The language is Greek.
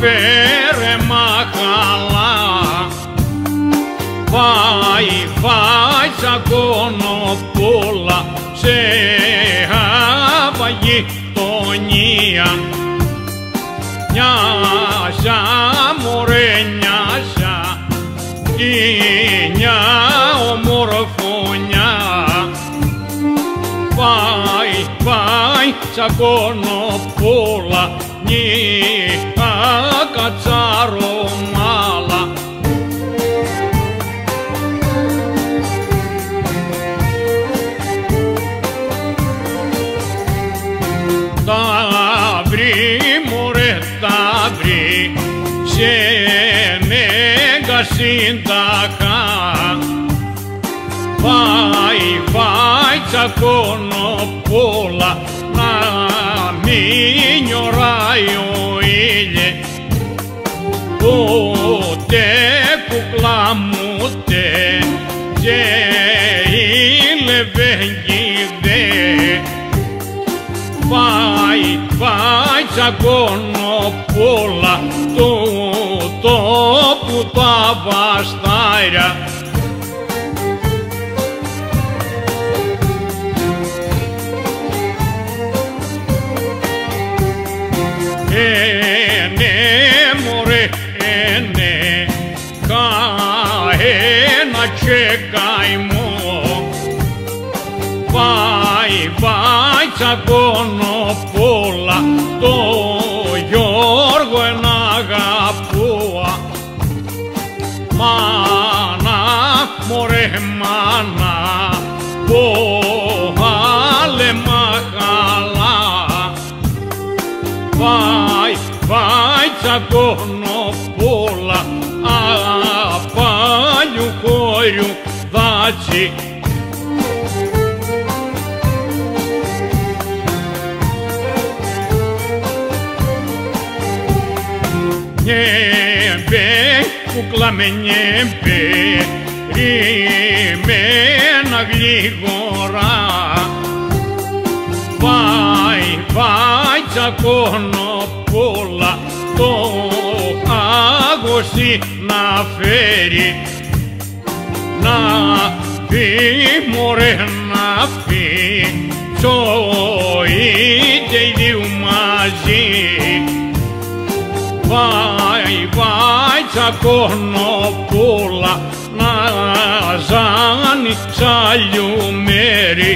φέρε μαχαλά. Φάει τσακώνοπούλα σε αβαγγιτονία. Νιάσα μωρέ νιάσα κι μια ομορφωνιά. Φάει τσακώνοπούλα νιχα κατσαρομάλα. Τα βρει μωρέ τα βρει σε μέγα σύνταχα. Φάει τσακώνοπούλα να μην νιωράει ο ήλιε. Ούτε κουκλά μου τε και ηλεβέγγιδε. Φάει τσακώνοπούλα του τόπου τα βαστάρια. Ναι μωρέ ναι καένα και καημό. Φάει τσακώνοπούλα το Γιώργο εν αγαπούα. Μάνα μωρέ μάνα πόαλε μαχαλά. Φάει τσακώνοπούλα απάλιου χώριου δάτσι. Νιέμπε κούκλα με νιέμπε ρημένα γλίγορα. Φάει τσακώνοπούλα το άγωση να φέρει. Να φύγει μωρέ να φύγει είτε οι δύο μαζί. Φάει τσακώνοπούλα να ζάνει σ' άλλου μέρη.